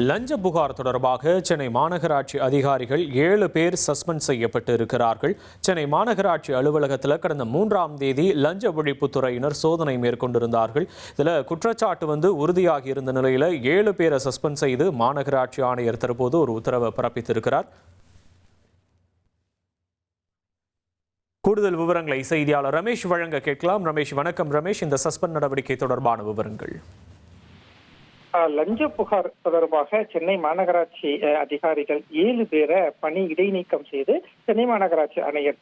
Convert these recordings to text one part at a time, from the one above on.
லஞ்ச புகார் தொடர்பாக சென்னை மாநகராட்சி அதிகாரிகள் 7 பேர் சஸ்பெண்ட் செய்யப்பட்டு இருக்கிறார்கள். சென்னை மாநகராட்சி அலுவலகத்தில் கடந்த 3ஆம் தேதி லஞ்ச ஒழிப்புத்துறையினர் சோதனை மேற்கொண்டிருந்தார்கள். இதில் குற்றச்சாட்டு உறுதியாகி இருந்த நிலையில் 7 பேரை சஸ்பெண்ட் செய்து மாநகராட்சி ஆணையர் தற்போது ஒரு உத்தரவை பிறப்பித்திருக்கிறார். கூடுதல் விவரங்களை செய்தியாளர் ரமேஷ் வழங்க கேட்கலாம். ரமேஷ், வணக்கம். ரமேஷ், இந்த சஸ்பெண்ட் நடவடிக்கை தொடர்பான விவரங்கள். லஞ்ச புகார் தொடர்பாக சென்னை மாநகராட்சி அதிகாரிகள் 7 பேரை பணி இடைநீக்கம் செய்து சென்னை மாநகராட்சி ஆணையர்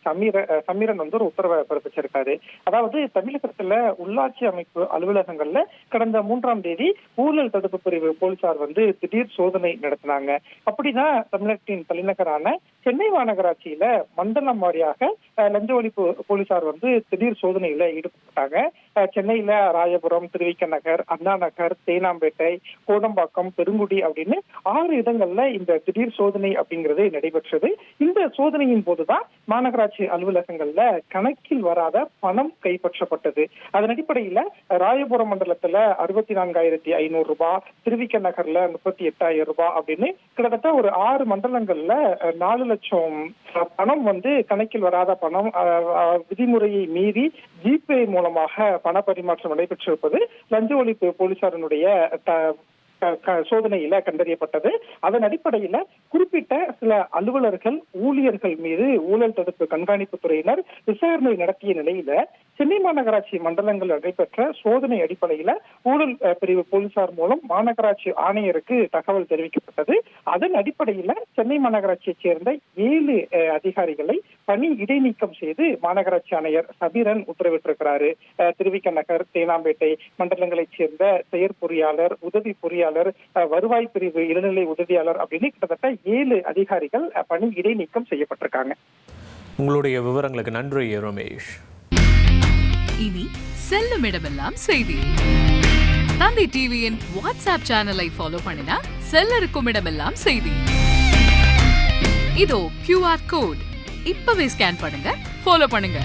சமீரன் ஒரு உத்தரவை பிறப்பிச்சிருக்காரு. அதாவது தமிழகத்துல உள்ளாட்சி அமைப்பு அலுவலகங்கள்ல கடந்த 3ஆம் தேதி ஊழல் தடுப்பு பிரிவு போலீசார் திடீர் சோதனை நடத்தினாங்க. அப்படிதான் தமிழகத்தின் தலைநகரான சென்னை மாநகராட்சியில மண்டலம் வாரியாக லஞ்ச ஒழிப்பு போலீசார் திடீர் சோதனையில ஈடுபட்டாங்க. சென்னையில ராயபுரம், திருவிக நகர், அண்ணா நகர், தேனாம்பேட்டை, கோடம்பாக்கம், பெருங்குடி அப்படின்னு 6 இடங்கள்ல இந்த திடீர் சோதனை அப்படிங்கிறது நடைபெற்றது. இந்த சோதனையின் போதுதான் மாநகராட்சி அலுவலகங்கள்ல கணக்கில் வராத பணம் கைப்பற்றப்பட்டது. அதன் அடிப்படையில ராயபுரம் மண்டலத்துல 64,500 ரூபாய், திருவிக நகர்ல 38,000 ரூபாய் அப்படின்னு கிட்டத்தட்ட ஒரு 6 மண்டலங்கள்ல 4 லட்சம் பணம் கணக்கில் வராத பணம் விதிமுறையை மீறி ஜிபே மூலமாக பண பரிமாற்றம் நடைபெற்றிருப்பது லஞ்ச ஒழிப்பு போலீசாரினுடைய சோதனையில கண்டறியப்பட்டது. அதன் அடிப்படையில குறிப்பிட்ட சில அலுவலர்கள், ஊழியர்கள் மீது ஊழல் தடுப்பு கண்காணிப்பு துறையினர் விசாரணை நடத்திய நிலையில சென்னை மாநகராட்சி மண்டலங்கள் நடைபெற்ற சோதனை அடிப்படையில ஊழல் பிரிவு போலீசார் மூலம் மாநகராட்சி ஆணையருக்கு தகவல் தெரிவிக்கப்பட்டது. அதன் அடிப்படையில சென்னை மாநகராட்சியைச் சேர்ந்த 7 அதிகாரிகளை பணி இடைநீக்கம் செய்து மாநகராட்சி ஆணையர் சமீரன் உத்தரவிட்டிருக்கிறாரு. திருவிக நகர், தேனாம்பேட்டை மண்டலங்களைச் சேர்ந்த செயற்பொறியாளர், உதவி பொறியாளர், வருவாய் பிரிவு இளநிலை உதவியாளர் அப்படின்னு கிட்டத்தட்ட 7 அதிகாரிகள் பணி இடைநீக்கம் செய்யப்பட்டிருக்காங்க. உங்களுடைய விவரங்களுக்கு நன்றி ரமேஷ். இனி செல்லும் இடமெல்லாம் செய்தி. தந்தை டிவியின் வாட்ஸ்அப் சேனலை ஃபாலோ பண்ணினா செல்ல இருக்கும் இடமெல்லாம் செய்தி. இதோ QR கோட், இப்பவே ஸ்கேன் பண்ணுங்க, ஃபாலோ பண்ணுங்க.